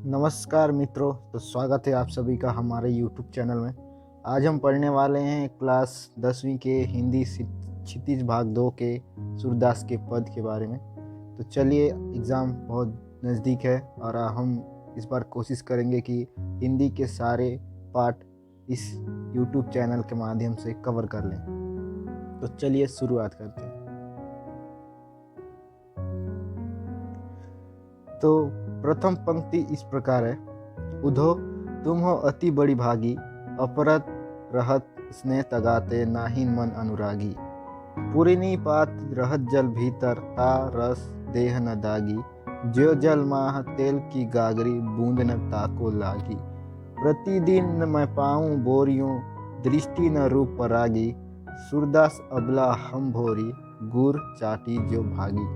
नमस्कार मित्रों। तो स्वागत है आप सभी का हमारे YouTube चैनल में। आज हम पढ़ने वाले हैं क्लास 10वीं के हिंदी क्षितिज भाग 2 के सूरदास के पद के बारे में। तो चलिए, एग्ज़ाम बहुत नज़दीक है और हम इस बार कोशिश करेंगे कि हिंदी के सारे पार्ट इस YouTube चैनल के माध्यम से कवर कर लें। तो चलिए शुरुआत करते हैं। तो प्रथम पंक्ति इस प्रकार है। उधो तुम हो अति बड़ी भागी, अपरत रहत स्नेह तगाते नाहिन मन अनुरागी। पुरिनी पात रहत जल भीतर ता रस देह न दागी। ज्यो जल माह तेल की गागरी बूंद न ताको लागी। प्रतिदिन मैं पाऊँ बोरियों दृष्टि न रूप परागी। सूरदास अबला हम भोरी गुर चाटी जो भागी।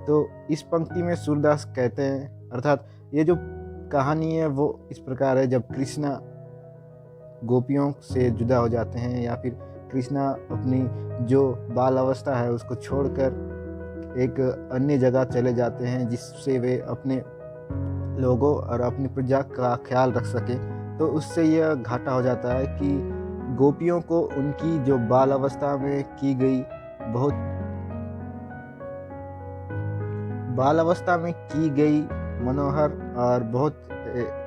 तो इस पंक्ति में सूरदास कहते हैं, अर्थात ये जो कहानी है वो इस प्रकार है। जब कृष्णा गोपियों से जुदा हो जाते हैं या फिर कृष्णा अपनी जो बाल अवस्था है उसको छोड़कर एक अन्य जगह चले जाते हैं जिससे वे अपने लोगों और अपनी प्रजा का ख्याल रख सके, तो उससे यह घाटा हो जाता है कि गोपियों को उनकी जो बाल अवस्था में की गई मनोहर और बहुत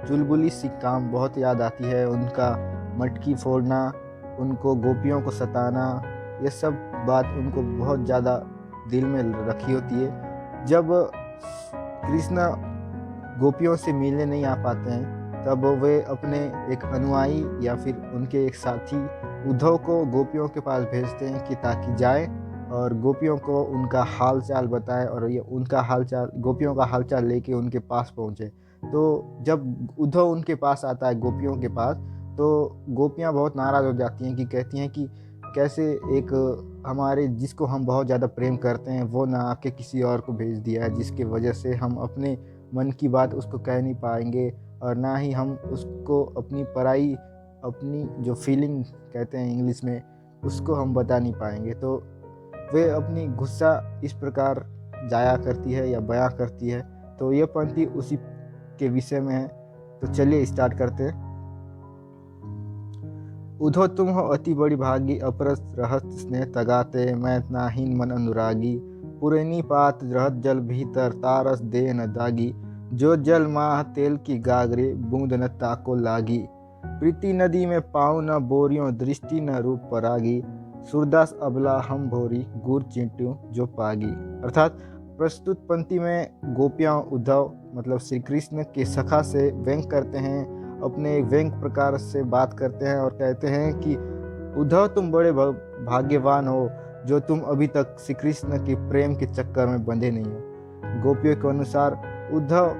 चुलबुली सी काम बहुत याद आती है। उनका मटकी फोड़ना, उनको गोपियों को सताना, ये सब बात उनको बहुत ज़्यादा दिल में रखी होती है। जब कृष्ण गोपियों से मिलने नहीं आ पाते हैं तब वे अपने एक अनुयायी या फिर उनके एक साथी उद्धव को गोपियों के पास भेजते हैं कि ताकि जाए और गोपियों को उनका हाल चाल बताए और ये गोपियों का हाल चाल लेके उनके पास पहुँचे। तो जब उद्धव उनके पास आता है गोपियों के पास, तो गोपियाँ बहुत नाराज़ हो जाती हैं कि कहती हैं कि कैसे एक हमारे जिसको हम बहुत ज़्यादा प्रेम करते हैं वो ना आके किसी और को भेज दिया है, जिसके वजह से हम अपने मन की बात उसको कह नहीं पाएंगे और ना ही हम उसको अपनी जो फीलिंग कहते हैं इंग्लिश में, उसको हम बता नहीं पाएंगे। तो वे अपनी गुस्सा इस प्रकार जाया करती है या बयां करती है। तो ये पंक्ति उसी के विषय में है। तो चलिए स्टार्ट करते हैं। उधो तुम हो अति बड़ी भागी, अपरस रहत स्नेह तगाते मैं नाहिन मन अनुरागी। पुरैनी पात रहत जल भीतर तारस देह न दागी। जो जल माह तेल की गागरे बूंद न ताको लागी। प्रीति नदी में पाँव न बोरियों दृष्टि न रूप परागी। सूरदास अबला हम भोरी गुर चींट्यू जो पागी। अर्थात प्रस्तुत पंक्ति में गोपियाँ उद्धव मतलब श्री कृष्ण के सखा से व्यंग करते हैं, अपने व्यंग प्रकार से बात करते हैं और कहते हैं कि उद्धव तुम बड़े भाग्यवान हो जो तुम अभी तक श्री कृष्ण के प्रेम के चक्कर में बंधे नहीं हो। गोपियों के अनुसार उद्धव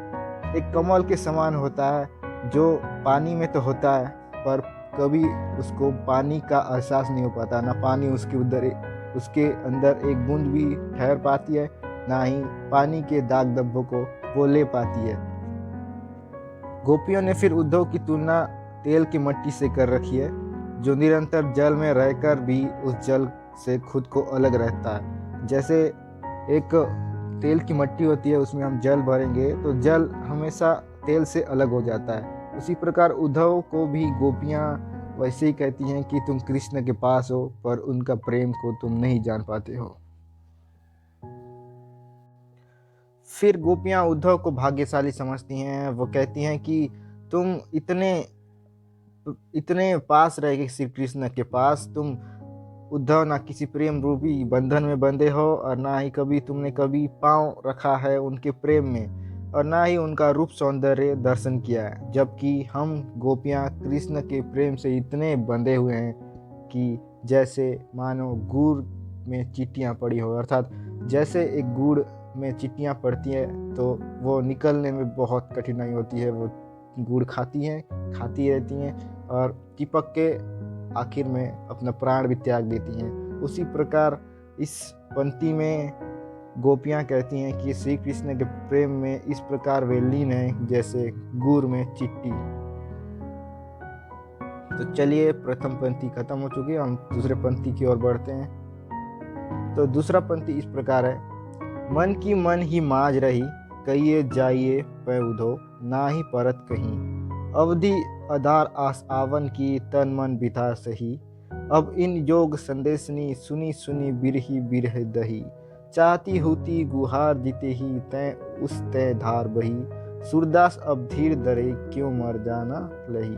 एक कमल के समान होता है जो पानी में तो होता है पर कभी उसको पानी का एहसास नहीं हो पाता, ना पानी उसके अंदर एक बूंद भी ठहर पाती है, ना ही पानी के दाग धब्बों को वो ले पाती है। गोपियों ने फिर उद्धव की तुलना तेल की मट्टी से कर रखी है जो निरंतर जल में रहकर भी उस जल से खुद को अलग रहता है। जैसे एक तेल की मट्टी होती है, उसमें हम जल भरेंगे तो जल हमेशा तेल से अलग हो जाता है। उसी प्रकार उद्धव को भी गोपियाँ वैसे ही कहती हैं कि तुम कृष्ण के पास हो पर उनका प्रेम को तुम नहीं जान पाते हो। फिर गोपियाँ उद्धव को भाग्यशाली समझती हैं। वो कहती हैं कि तुम इतने पास रह गए श्री कृष्ण के पास, तुम उद्धव ना किसी प्रेम रूपी बंधन में बंधे हो और ना ही तुमने कभी पाँव रखा है उनके प्रेम में और ना ही उनका रूप सौंदर्य दर्शन किया है। जबकि हम गोपियाँ कृष्ण के प्रेम से इतने बंधे हुए हैं कि जैसे मानो गुड़ में चींटियाँ पड़ी हो। अर्थात जैसे एक गुड़ में चींटियाँ पड़ती हैं तो वो निकलने में बहुत कठिनाई होती है, वो गुड़ खाती रहती हैं और चिपक के आखिर में अपना प्राण भी त्याग देती हैं। उसी प्रकार इस पंक्ति में गोपियाँ कहती हैं कि श्री कृष्ण के प्रेम में इस प्रकार वे लीन हैं जैसे गुड़ में चींटी। तो चलिए, प्रथम पंक्ति खत्म हो चुकी है, हम दूसरे पंक्ति की ओर बढ़ते हैं। तो दूसरा पंक्ति इस प्रकार है। मन की मन ही माज रही, कहिए जाइए पै उधो, ना ही परत कहीं। अवधि आधार आस आवन की, तन मन बिथा सही। अब इन योग संदेशनी, सुनी सुनी बिरही बिरह दही। चाहती होती गुहार जीते ही, तै उस तै धार बही। सूरदास अब धीर धरे, क्यों मर जाना लही।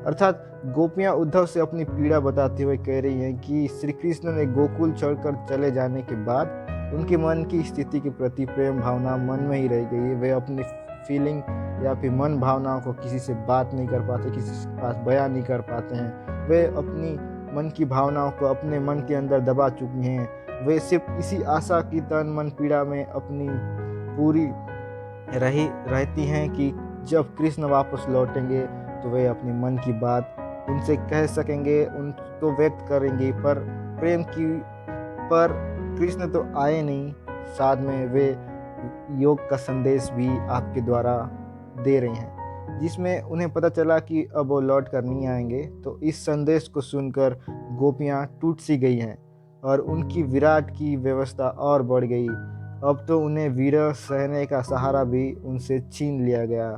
अर्थात गोपियां उद्धव से अपनी पीड़ा बताते हुए कह रही हैं कि श्री कृष्ण ने गोकुल छोड़कर चले जाने के बाद उनके मन की स्थिति के प्रति प्रेम भावना मन में ही रह गई। वे अपनी फीलिंग या फिर मन भावनाओं को किसी से बात नहीं कर पाते, किसी के पास बयां नहीं कर पाते हैं। वे अपनी मन की भावनाओं को अपने मन के अंदर दबा चुकी हैं। वे सिर्फ इसी आशा की तन मन पीड़ा में अपनी पूरी रहती हैं कि जब कृष्ण वापस लौटेंगे तो वे अपने मन की बात उनसे कह सकेंगे, उनको व्यक्त करेंगे। पर कृष्ण तो आए नहीं, साथ में वे योग का संदेश भी आपके द्वारा दे रहे हैं, जिसमें उन्हें पता चला कि अब वो लौट कर नहीं आएंगे। तो इस संदेश को सुनकर गोपियां टूट सी गई हैं और उनकी विराट की व्यवस्था और बढ़ गई। अब तो उन्हें विरह सहने का सहारा भी उनसे छीन लिया गया।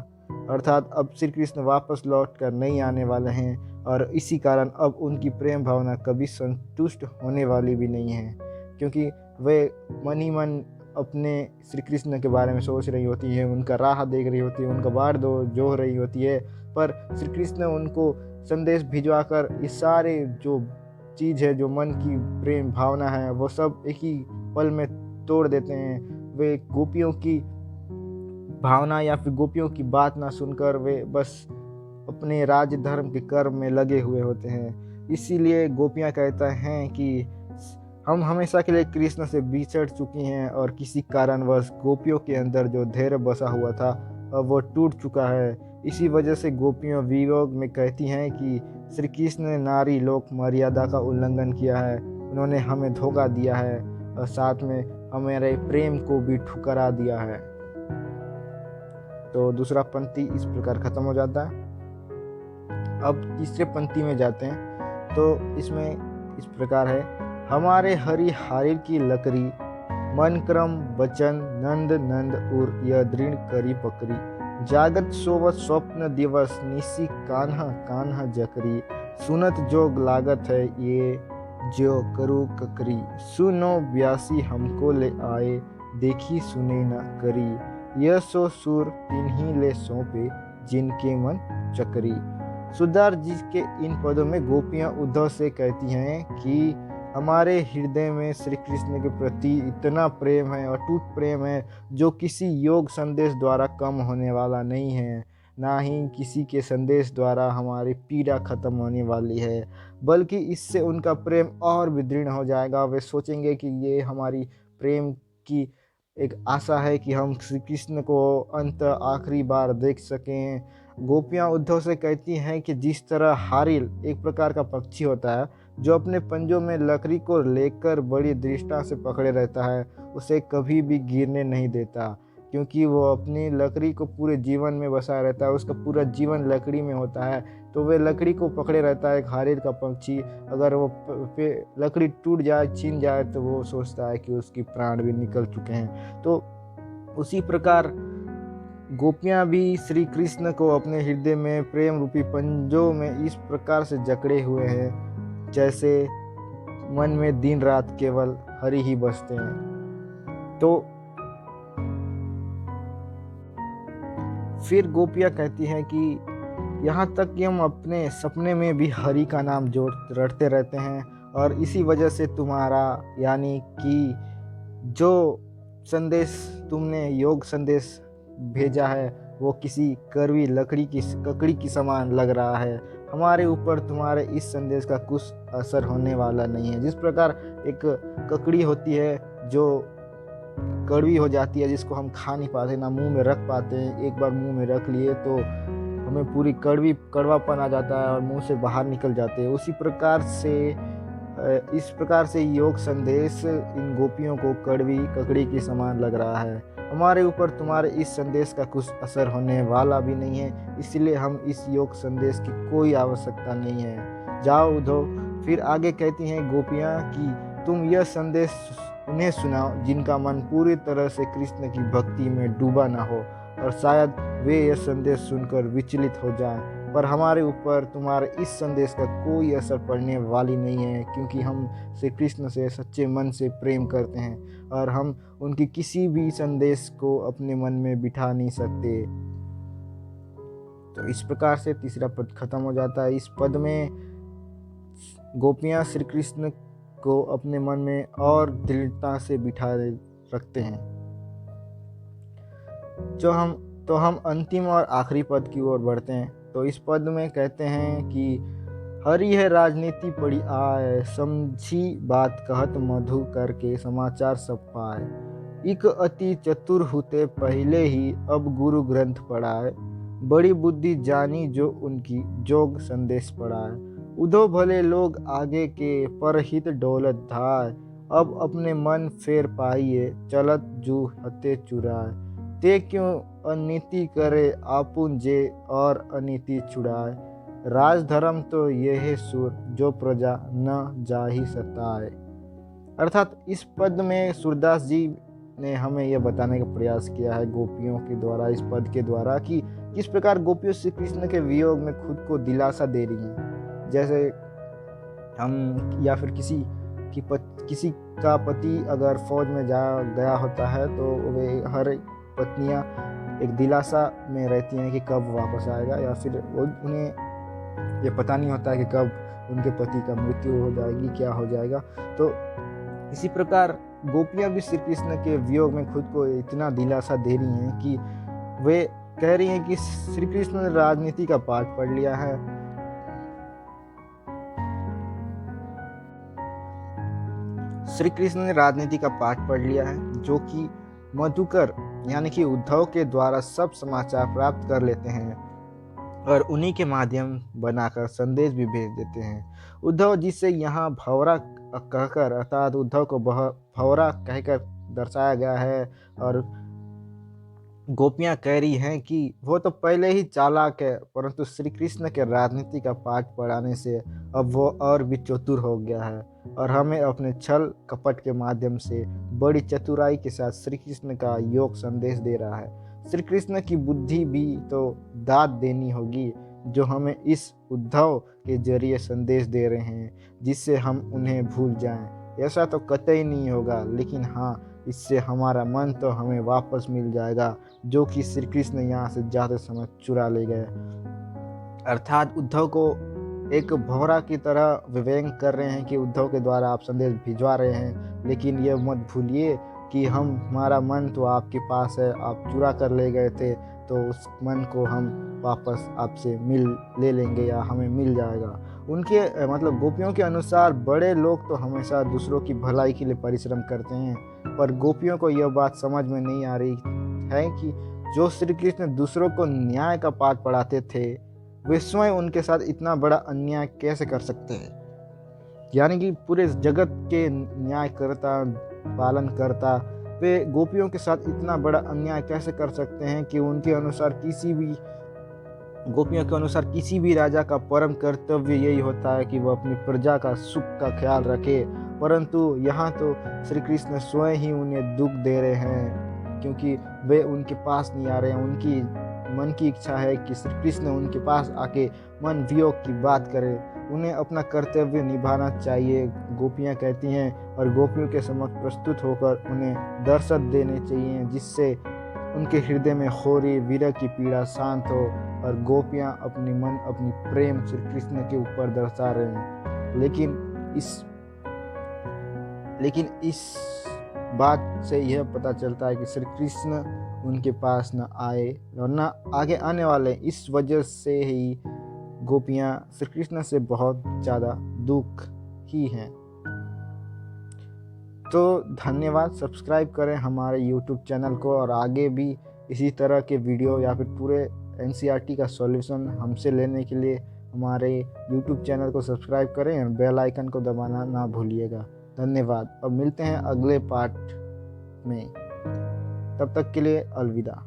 अर्थात अब श्री कृष्ण वापस लौट कर नहीं आने वाले हैं और इसी कारण अब उनकी प्रेम भावना कभी संतुष्ट होने वाली भी नहीं है, क्योंकि वे मन ही मन अपने श्री कृष्ण के बारे में सोच रही होती है, उनका राह देख रही होती है, उनका बाढ़ दो जो रही होती है। पर श्री कृष्ण उनको संदेश भिजवा कर इस सारे जो चीज़ है, जो मन की प्रेम भावना है, वो सब एक ही पल में तोड़ देते हैं। वे गोपियों की भावना या फिर गोपियों की बात ना सुनकर वे बस अपने राज धर्म के कर्म में लगे हुए होते हैं। इसीलिए गोपियां कहता हैं कि हम हमेशा के लिए कृष्ण से बिछड़ चुकी हैं और किसी कारणवश गोपियों के अंदर जो धैर्य बसा हुआ था अब वो टूट चुका है। इसी वजह से गोपियों वियोग में कहती हैं कि श्री कृष्ण ने नारी लोक मर्यादा का उल्लंघन किया है, उन्होंने हमें धोखा दिया है और साथ में हमारे प्रेम को भी ठुकरा दिया है। तो दूसरा पंक्ति इस प्रकार खत्म हो जाता है। अब तीसरे पंक्ति में जाते हैं तो इसमें इस प्रकार है। हमारे हरि हारिर की लकड़ी, मन क्रम बचन नंद नंद उर यह दृढ़ करी पकड़ी। जागत सोवत स्वप्न दिवस, निसी कान्हा कान्हा जकरी। सुनत जोग लागत है ये, जो करू ककरी। सुनो व्यासी हमको ले आए, देखी सुने न करी। यह सो सुर तिन्हीं ले सौंपे, जिनके मन चकरी। सुधार जी के इन पदों में गोपियां उद्धव से कहती हैं कि हमारे हृदय में श्री कृष्ण के प्रति इतना प्रेम है, अटूट प्रेम है, जो किसी योग संदेश द्वारा कम होने वाला नहीं है, ना ही किसी के संदेश द्वारा हमारी पीड़ा खत्म होने वाली है, बल्कि इससे उनका प्रेम और भी दृढ़ हो जाएगा। वे सोचेंगे कि ये हमारी प्रेम की एक आशा है कि हम श्री कृष्ण को अंत आखिरी बार देख सकें। गोपियां उद्धव से कहती हैं कि जिस तरह हारिल एक प्रकार का पक्षी होता है जो अपने पंजों में लकड़ी को लेकर बड़ी दृढ़ता से पकड़े रहता है, उसे कभी भी गिरने नहीं देता, क्योंकि वो अपनी लकड़ी को पूरे जीवन में बसाया रहता है, उसका पूरा जीवन लकड़ी में होता है। तो वे लकड़ी को पकड़े रहता है। एक हारिल का पक्षी अगर वो लकड़ी टूट जाए, छीन जाए, तो वो सोचता है कि उसकी प्राण भी निकल चुके हैं। तो उसी प्रकार गोपियां भी श्री कृष्ण को अपने हृदय में प्रेम रूपी पंजों में इस प्रकार से जकड़े हुए हैं जैसे मन में दिन रात केवल हरि ही बसते हैं। तो फिर गोपियां कहती हैं कि यहाँ तक कि हम अपने सपने में भी हरि का नाम रटते रहते हैं, और इसी वजह से तुम्हारा यानी कि जो संदेश तुमने योग संदेश भेजा है वो किसी कड़वी ककड़ी की समान लग रहा है। हमारे ऊपर तुम्हारे इस संदेश का कुछ असर होने वाला नहीं है। जिस प्रकार एक ककड़ी होती है जो कड़वी हो जाती है, जिसको हम खा नहीं पाते, ना मुंह में रख पाते हैं, एक बार मुंह में रख लिए तो हमें पूरी कड़वापन आ जाता है और मुंह से बाहर निकल जाते हैं। उसी प्रकार से इस प्रकार से योग संदेश इन गोपियों को कड़वी ककड़ी की समान लग रहा है। हमारे ऊपर तुम्हारे इस संदेश का कुछ असर होने वाला भी नहीं है, इसलिए हम इस योग संदेश की कोई आवश्यकता नहीं है, जाओ उद्धव। फिर आगे कहती हैं गोपियाँ कि तुम यह संदेश उन्हें सुनाओ जिनका मन पूरी तरह से कृष्ण की भक्ति में डूबा ना हो, और शायद वे यह संदेश सुनकर विचलित हो जाएं। पर हमारे ऊपर तुम्हारे इस संदेश का कोई असर पड़ने वाली नहीं है, क्योंकि हम श्री कृष्ण से सच्चे मन से प्रेम करते हैं और हम उनकी किसी भी संदेश को अपने मन में बिठा नहीं सकते। तो इस प्रकार से तीसरा पद खत्म हो जाता है। इस पद में गोपियाँ श्री कृष्ण को अपने मन में और दृढ़ता से बिठा रखते हैं। तो हम अंतिम और आखिरी पद की ओर बढ़ते हैं। तो इस पद में कहते हैं कि हरि है राजनीति पड़ी आए, समझी बात कहत मधु करके समाचार सब पाए। इक अति चतुर हुते पहले ही अब गुरु ग्रंथ पढ़ाए, बड़ी बुद्धि जानी जो उनकी जोग संदेश पढ़ाए। उधो भले लोग आगे के परहित डोलत धाय, अब अपने मन फेर पाइए चलत जू हते चुराए। ते क्यों अनीति करे आपुन जे और अनीति छुड़ाए, राज धर्म तो यह सुर जो प्रजा न जाहि सताए। अर्थात इस पद में सूरदास जी ने हमें यह बताने का प्रयास किया है गोपियों के द्वारा, इस पद के द्वारा, कि किस प्रकार गोपियों श्री कृष्ण के वियोग में खुद को दिलासा दे रही हैं। जैसे हम या फिर किसी का पति अगर फौज में गया होता है तो वे हर पत्नियां एक दिलासा में रहती हैं कि कब वापस आएगा, या फिर उन्हें ये पता नहीं होता है कि कब उनके पति का मृत्यु हो जाएगी, क्या हो जाएगा। तो इसी प्रकार गोपियां भी श्री कृष्ण के वियोग में खुद को इतना दिलासा दे रही हैं कि वे कह रही हैं कि श्री कृष्ण ने राजनीति का पाठ पढ़ लिया है। श्री कृष्ण ने राजनीति का पाठ पढ़ लिया है, जो कि मधुकर यानी कि उद्धव के द्वारा सब समाचार प्राप्त कर लेते हैं और उन्हीं के माध्यम बनाकर संदेश भी भेज देते हैं। उद्धव जिसे यहाँ भंवरा कहकर, अर्थात उद्धव को भंवरा कहकर दर्शाया गया है, और गोपियां कह रही हैं कि वो तो पहले ही चालाक है, परंतु श्री कृष्ण के राजनीति का पाठ पढ़ाने से अब वो और भी चतुर हो गया है और हमें अपने छल कपट के माध्यम से बड़ी चतुराई के साथ श्री कृष्ण का योग संदेश दे रहा है। श्री कृष्ण की बुद्धि भी तो दाद देनी होगी, जो हमें इस उद्धव के जरिए संदेश दे रहे हैं, जिससे हम उन्हें भूल जाएं। ऐसा तो कतई नहीं होगा, लेकिन हाँ, इससे हमारा मन तो हमें वापस मिल जाएगा, जो कि श्री कृष्ण यहाँ से जाते समय चुरा ले गए। अर्थात उद्धव को एक भौरा की तरह व्यंग कर रहे हैं कि उद्धव के द्वारा आप संदेश भिजवा रहे हैं, लेकिन ये मत भूलिए कि हमारा मन तो आपके पास है, आप चुरा कर ले गए थे, तो उस मन को हम वापस आपसे ले लेंगे या हमें मिल जाएगा। उनके मतलब गोपियों के अनुसार बड़े लोग तो हमेशा दूसरों की भलाई के लिए परिश्रम करते हैं, पर गोपियों को यह बात समझ में नहीं आ रही है कि जो श्री कृष्ण दूसरों को न्याय का पाठ पढ़ाते थे, वे स्वयं उनके साथ इतना बड़ा अन्याय कैसे कर सकते हैं। यानी कि पूरे जगत के न्याय करता, पालन करता, वे गोपियों के साथ इतना बड़ा अन्याय कैसे कर सकते हैं कि उनके अनुसार गोपियों के अनुसार किसी भी राजा का परम कर्तव्य यही होता है कि वह अपनी प्रजा का सुख का ख्याल रखे, परंतु यहाँ तो श्री कृष्ण स्वयं ही उन्हें दुख दे रहे हैं, क्योंकि वे उनके पास नहीं आ रहे हैं। उनकी मन की इच्छा है कि श्री कृष्ण उनके पास आके मन वियोग की बात करें, उन्हें अपना कर्तव्य निभाना चाहिए, गोपियाँ कहती हैं, और गोपियों के समक्ष प्रस्तुत होकर उन्हें दर्शन देने चाहिए, जिससे उनके हृदय में हो रही विरह की पीड़ा शांत हो और गोपियाँ अपनी प्रेम श्री कृष्ण के ऊपर दर्शा रहे हैं। लेकिन इस बात से यह पता चलता है कि श्री कृष्ण उनके पास न आए और न आगे आने वाले। इस वजह से ही गोपियाँ श्री कृष्ण से बहुत ज़्यादा दुख ही हैं। तो धन्यवाद, सब्सक्राइब करें हमारे YouTube चैनल को, और आगे भी इसी तरह के वीडियो या फिर पूरे NCERT का सॉल्यूशन हमसे लेने के लिए हमारे YouTube चैनल को सब्सक्राइब करें और बेल आइकन को दबाना ना भूलिएगा। धन्यवाद। अब मिलते हैं अगले पार्ट में, तब तक के लिए अलविदा।